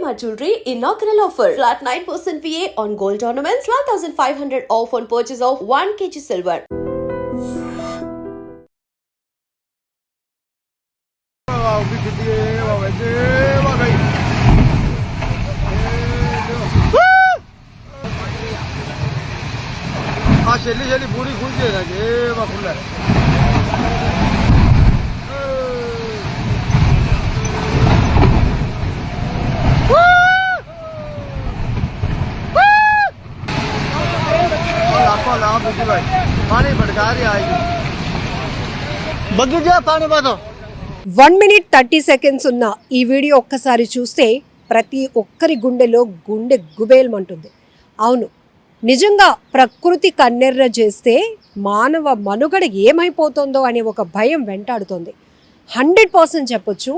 Shalimar Jewelry inaugural offer. Flat 9% VA on gold ornaments, 12,500 off on purchase of 1 kg silver. जल्दी पूरी खुल जाएगा खुला पानी भड़का रही आएगी बगीचा पानी बातो 1 minute 30 seconds ఉన్న ఈ వీడియో ఒక్కసారి చూస్తే ప్రతి ఒక్కరి గుండెలో గుండె గుబేల్మంటుంది. అవును, నిజంగా ప్రకృతి కన్నెర్ర చేస్తే మానవ మనుగడ ఏమైపోతుందో అనే ఒక భయం వెంటాడుతోంది. 100% చెప్పొచ్చు.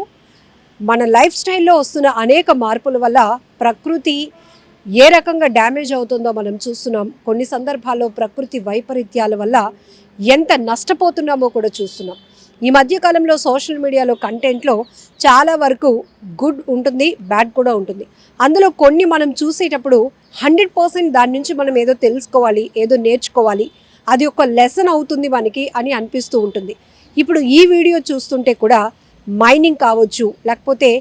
మన లైఫ్ స్టైల్లో వస్తున్న అనేక మార్పుల వల్ల ప్రకృతి ఏ రకంగా డ్యామేజ్ అవుతుందో మనం చూస్తున్నాం. కొన్ని సందర్భాల్లో ప్రకృతి వైపరీత్యాల వల్ల ఎంత నష్టపోతున్నామో కూడా చూస్తున్నాం. ఈ మధ్యకాలంలో సోషల్ మీడియాలో కంటెంట్లో చాలా వరకు గుడ్ ఉంటుంది, బ్యాడ్ కూడా ఉంటుంది. అందులో కొన్ని మనం చూసేటప్పుడు 100% దాని నుంచి మనం ఏదో తెలుసుకోవాలి, ఏదో నేర్చుకోవాలి, అది ఒక లెసన్ అవుతుంది మనకి అని అనిపిస్తూ ఉంటుంది. ఇప్పుడు ఈ వీడియో చూస్తుంటే కూడా మైనింగ్ కావచ్చు, లేకపోతే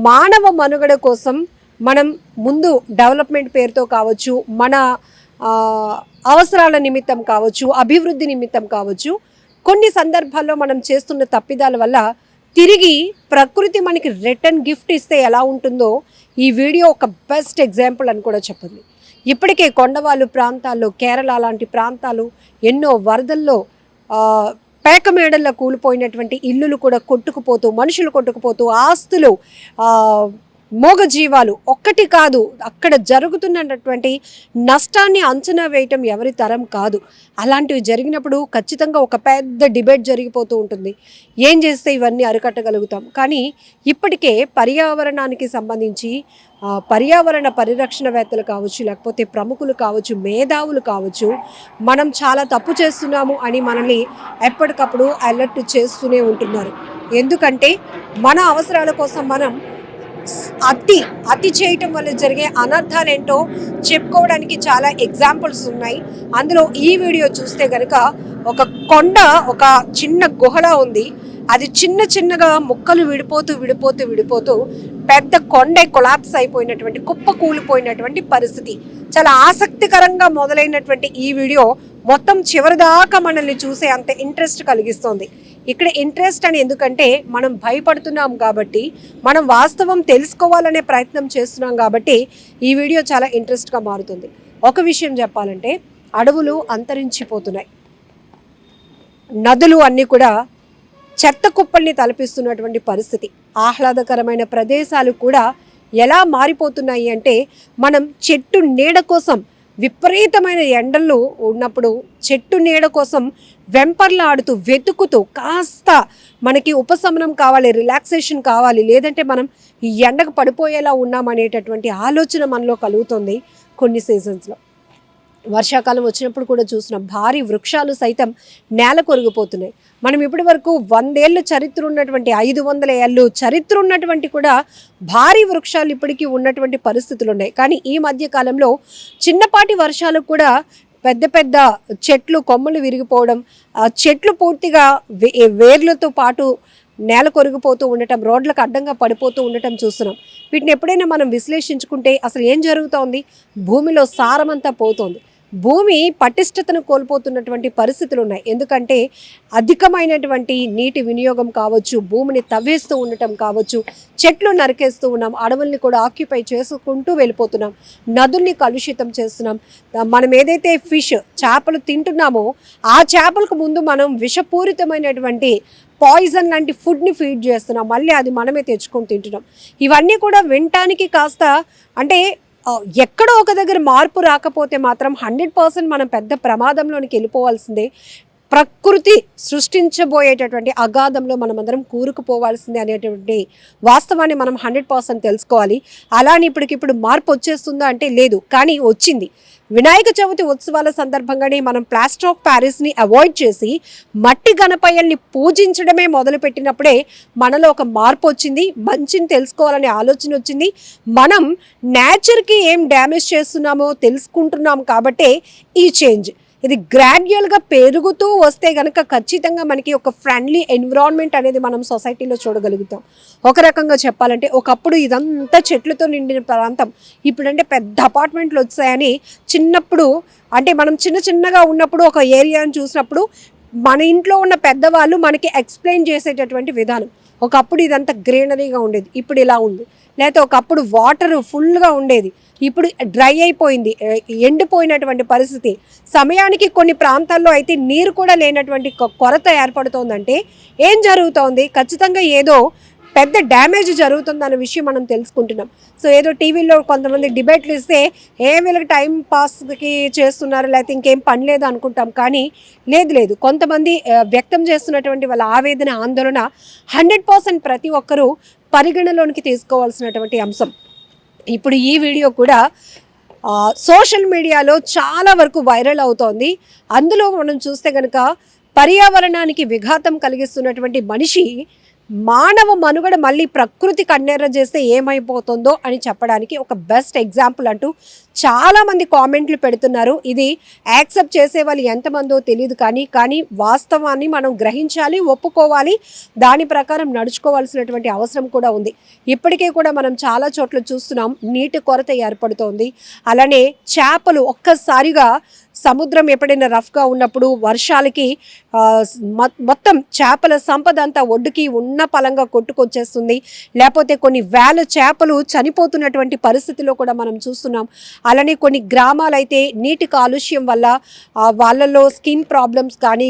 మానవ మనుగడ కోసం మనం ముందు డెవలప్మెంట్ పేరుతో కావచ్చు, మన అవసరాల నిమిత్తం కావచ్చు, అభివృద్ధి నిమిత్తం కావచ్చు, కొన్ని సందర్భాల్లో మనం చేస్తున్న తప్పిదాల వల్ల తిరిగి ప్రకృతి మనకి రిటర్న్ గిఫ్ట్ ఇస్తే ఎలా ఉంటుందో ఈ వీడియో ఒక బెస్ట్ ఎగ్జాంపుల్ అని కూడా చెప్పండి. ఇప్పటికే కొండవాళ్ళు ప్రాంతాల్లో, కేరళ లాంటి ప్రాంతాలు ఎన్నో వరదల్లో పేక మేడల్లో కూలిపోయినటువంటి ఇల్లులు కూడా కొట్టుకుపోతూ, మనుషులు కొట్టుకుపోతూ, ఆస్తులు, మూగజీవాలు ఒక్కటి కాదు, అక్కడ జరుగుతున్నటువంటి నష్టాన్ని అంచనా వేయటం ఎవరి తరం కాదు. అలాంటివి జరిగినప్పుడు ఖచ్చితంగా ఒక పెద్ద డిబేట్ జరిగిపోతూ ఉంటుంది. ఏం చేస్తే ఇవన్నీ అరికట్టగలుగుతాం? కానీ ఇప్పటికే పర్యావరణానికి సంబంధించి పర్యావరణ పరిరక్షణవేత్తలు కావచ్చు, లేకపోతే ప్రముఖులు కావచ్చు, మేధావులు కావచ్చు, మనం చాలా తప్పు చేస్తున్నాము అని మనల్ని ఎప్పటికప్పుడు అలర్ట్ చేస్తూనే ఉంటున్నారు. ఎందుకంటే మన అవసరాల కోసం మనం అతి చేయటం వల్ల జరిగే అనర్థాలు ఏంటో చెప్పుకోవడానికి చాలా ఎగ్జాంపుల్స్ ఉన్నాయి. అందులో ఈ వీడియో చూస్తే కనుక ఒక కొండ, ఒక చిన్న గుహలా ఉంది. అది చిన్నగా ముక్కలు విడిపోతూ పెద్ద కొండే కొలాప్స్ అయిపోయినటువంటి, కుప్ప కూలిపోయినటువంటి పరిస్థితి. చాలా ఆసక్తికరంగా మొదలైనటువంటి ఈ వీడియో మొత్తం చివరిదాకా మనల్ని చూసే అంత ఇంట్రెస్ట్ కలిగిస్తుంది. ఇక్కడ ఇంట్రెస్ట్ అని ఎందుకంటే మనం భయపడుతున్నాం కాబట్టి, మనం వాస్తవం తెలుసుకోవాలనే ప్రయత్నం చేస్తున్నాం కాబట్టి ఈ వీడియో చాలా ఇంట్రెస్ట్గా మారుతుంది. ఒక విషయం చెప్పాలంటే, అడవులు అంతరించిపోతున్నాయి, నదులు అన్నీ కూడా చెత్త కుప్పల్ని తలపిస్తున్నటువంటి పరిస్థితి. ఆహ్లాదకరమైన ప్రదేశాలు కూడా ఎలా మారిపోతున్నాయి అంటే, మనం చెట్టు నీడ కోసం విపరీతమైన ఎండలు ఉన్నప్పుడు చెట్టు నీడ కోసం వెంపర్లాడుతూ వెతుకుతూ కాస్త మనకి ఉపశమనం కావాలి, రిలాక్సేషన్ కావాలి, లేదంటే మనం ఈ ఎండకు పడిపోయేలా ఉన్నామనేటటువంటి ఆలోచన మనలో కలుగుతుంది. కొన్ని సీజన్స్లో వర్షాకాలం వచ్చినప్పుడు కూడా చూస్తున్నాం, భారీ వృక్షాలు సైతం నేల కొరిగిపోతున్నాయి. మనం ఇప్పటి వరకు 100 ఏళ్ళ చరిత్ర ఉన్నటువంటి, 500 ఏళ్ళు చరిత్ర ఉన్నటువంటి కూడా భారీ వృక్షాలు ఇప్పటికీ ఉన్నటువంటి పరిస్థితులు ఉన్నాయి. కానీ ఈ మధ్య కాలంలో చిన్నపాటి వర్షాలకు కూడా పెద్ద చెట్లు కొమ్మలు విరిగిపోవడం, చెట్లు పూర్తిగా వేర్లతో పాటు నేల కొరిగిపోతూ ఉండటం, రోడ్లకు అడ్డంగా పడిపోతూ ఉండటం చూస్తున్నాం. వీటిని ఎప్పుడైనా మనం విశ్లేషించుకుంటే అసలు ఏం జరుగుతోంది? భూమిలో సారమంతా పోతోంది. భూమి పటిష్టతను కోల్పోతున్నటువంటి పరిస్థితులు ఉన్నాయి. ఎందుకంటే అధికమైనటువంటి నీటి వినియోగం కావచ్చు, భూమిని తవ్వేస్తూ ఉండటం కావచ్చు, చెట్లు నరికేస్తూ ఉన్నాం, అడవుల్ని కూడా ఆక్యుపై చేసుకుంటూ వెళ్ళిపోతున్నాం, నదుల్ని కలుషితం చేస్తున్నాం. మనం ఏదైతే ఫిష్, చేపలు తింటున్నామో ఆ చేపలకు ముందు మనం విషపూరితమైనటువంటి పాయిజన్ లాంటి ఫుడ్ని ఫీడ్ చేస్తున్నాం, మళ్ళీ అది మనమే తెచ్చుకొని తింటున్నాం. ఇవన్నీ కూడా వినటానికి కాస్త అంటే ఎక్కడో ఒక దగ్గర మార్పు రాకపోతే మాత్రం 100% మనం పెద్ద ప్రమాదంలోనికి వెళ్ళిపోవాల్సిందే. ప్రకృతి సృష్టించబోయేటటువంటి అగాధంలో మనమందరం కూరుకుపోవాల్సిందే అనేటువంటి వాస్తవాన్ని మనం 100% తెలుసుకోవాలి. అలానే ఇప్పటికిప్పుడు మార్పు వచ్చేస్తుందా అంటే లేదు, కానీ వచ్చింది. వినాయక చవితి ఉత్సవాల సందర్భంగానే మనం ప్లాస్టర్ ఆఫ్ ప్యారిస్ని అవాయిడ్ చేసి మట్టి గణపయ్యల్ని పూజించడమే మొదలుపెట్టినప్పుడే మనలో ఒక మార్పు వచ్చింది. మంచిని తెలుసుకోవాలనే ఆలోచన వచ్చింది. మనం నేచర్కి ఏం డ్యామేజ్ చేస్తున్నామో తెలుసుకుంటున్నాం కాబట్టే ఈ చేంజ్. ఇది గ్రాడ్యువల్గా పెరుగుతూ వస్తే కనుక ఖచ్చితంగా మనకి ఒక ఫ్రెండ్లీ ఎన్విరాన్మెంట్ అనేది మనం సొసైటీలో చూడగలుగుతాం. ఒక రకంగా చెప్పాలంటే ఒకప్పుడు ఇదంతా చెట్లతో నిండిన ప్రాంతం, ఇప్పుడంటే పెద్ద అపార్ట్మెంట్లు వచ్చాయని చిన్నప్పుడు అంటే మనం చిన్నగా ఉన్నప్పుడు ఒక ఏరియాని చూసినప్పుడు మన ఇంట్లో ఉన్న పెద్దవాళ్ళు మనకి ఎక్స్ప్లెయిన్ చేసేటటువంటి విధానం. ఒకప్పుడు ఇదంతా గ్రీనరీగా ఉండేది, ఇప్పుడు ఇలా ఉంది. లేకపోతే ఒకప్పుడు వాటర్ ఫుల్గా ఉండేది, ఇప్పుడు డ్రై అయిపోయింది, ఎండిపోయినటువంటి పరిస్థితి. సమయానికి కొన్ని ప్రాంతాల్లో అయితే నీరు కూడా లేనటువంటి కొరత ఏర్పడుతోందంటే ఏం జరుగుతోంది? ఖచ్చితంగా ఏదో పెద్ద డ్యామేజ్ జరుగుతుందన్న విషయం మనం తెలుసుకుంటున్నాం. సో ఏదో టీవీలో కొంతమంది డిబేట్లు ఇస్తే వీళ్ళకి టైం పాస్కి చేస్తున్నారు, లేకపోతే ఇంకేం పని లేదు అనుకుంటాం. కానీ లేదు, కొంతమంది వ్యక్తం చేస్తున్నటువంటి వాళ్ళ ఆవేదన, ఆందోళన 100% ప్రతి ఒక్కరూ పరిగణలోనికి తీసుకోవాల్సినటువంటి అంశం. ఇప్పుడు ఈ వీడియో కూడా సోషల్ మీడియాలో చాలా వరకు వైరల్ అవుతోంది. అందులో మనం చూస్తే కనుక పర్యావరణానికి విఘాతం కలిగిస్తున్నటువంటి మనిషి మానవ మనుగడ మళ్ళీ ప్రకృతి కన్నెర్ర చేస్తే ఏమైపోతుందో అని చెప్పడానికి ఒక బెస్ట్ ఎగ్జాంపుల్ అంటూ చాలామంది కామెంట్లు పెడుతున్నారు. ఇది యాక్సెప్ట్ చేసే వాళ్ళు ఎంతమందో తెలియదు, కానీ వాస్తవాన్ని మనం గ్రహించాలి, ఒప్పుకోవాలి, దాని ప్రకారం నడుచుకోవాల్సినటువంటి అవసరం కూడా ఉంది. ఇప్పటికే కూడా మనం చాలా చోట్ల చూస్తున్నాం, నీటి కొరత ఏర్పడుతోంది. అలానే చేపలు ఒక్కసారిగా సముద్రం ఎప్పుడైనా రఫ్గా ఉన్నప్పుడు వర్షాలకి మొత్తం చేపల సంపద అంతా ఒడ్డుకి ఉన్న పలంగా కొట్టుకొచ్చేస్తుంది. లేకపోతే కొన్ని వేల చేపలు చనిపోతున్నటువంటి పరిస్థితిలో కూడా మనం చూస్తున్నాం. అలానే కొన్ని గ్రామాలైతే నీటి కాలుష్యం వల్ల వాళ్ళలో స్కిన్ ప్రాబ్లమ్స్ కానీ,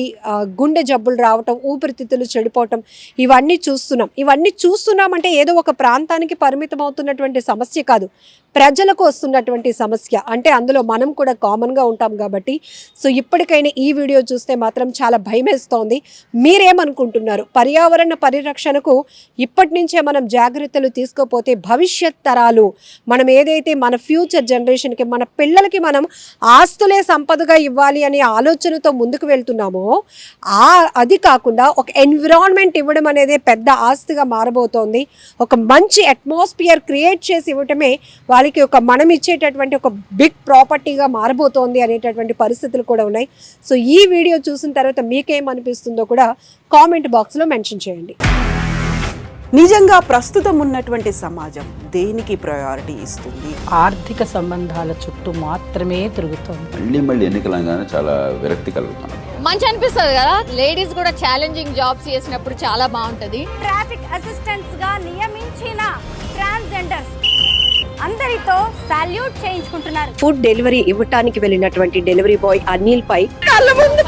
గుండె జబ్బులు రావటం, ఊపిరితిత్తులు చెడిపోవటం ఇవన్నీ చూస్తున్నామంటే ఏదో ఒక ప్రాంతానికి పరిమితం అవుతున్నటువంటి సమస్య కాదు, ప్రజలకు వస్తున్నటువంటి సమస్య. అంటే అందులో మనం కూడా కామన్గా ఉంటాం కాబట్టి. సో ఇప్పటికైనా ఈ వీడియో చూస్తే మాత్రం చాలా భయమేస్తోంది. మీరేమనుకుంటున్నారు? పర్యావరణ పరిరక్షణకు ఇప్పటి నుంచే మనం జాగ్రత్తలు తీసుకోపోతే భవిష్యత్ తరాలు, మనం ఏదైతే మన ఫ్యూచర్ జనరేషన్కి, మన పిల్లలకి మనం ఆస్తులే సంపదగా ఇవ్వాలి అనే ఆలోచనతో ముందుకు వెళ్తున్నామో, అది కాకుండా ఒక ఎన్విరాన్మెంట్ ఇవ్వడం అనేది పెద్ద ఆస్తిగా మారబోతోంది. ఒక మంచి అట్మాస్ఫియర్ క్రియేట్ చేసి ఇవ్వటమే వాళ్ళకి మనం ఇచ్చేటటువంటి ఒక బిగ్ ప్రాపర్టీగా మారబోతోంది అనేటటువంటి పరిస్థితులు కూడా ఉన్నాయి. సో ఈ వీడియో చూసిన తర్వాత మీకేమనిపిస్తుందో కూడా కామెంట్ బాక్స్లో మెన్షన్ చేయండి. నిజంగా ప్రస్తుతం ఉన్నటువంటి సమాజం దేనికి ప్రయారిటీ ఇస్తుంది? ఆర్థిక సంబంధాల చుట్టూ మాత్రమే తిరుగుతోంది. మళ్ళీ ఎన్నికలంగానే చాలా విరక్తి కలుగుతున్నాం. మంచి అనిపిస్తుంది కదా, లేడీస్ కూడా ఛాలెంజింగ్ జాబ్స్ చేసినప్పుడు చాలా బాగుంటది. ట్రాఫిక్ అసిస్టెంట్స్ గా నియమించిన ట్రాన్స్జెండర్స్ అందరితో సాల్యూట్ చేయించుకుంటున్నారు. ఫుడ్ డెలివరీ ఇవ్వటానికి వెళ్ళినటువంటి డెలివరీ బాయ్ అనిల్ పై కళ్ళ ముందు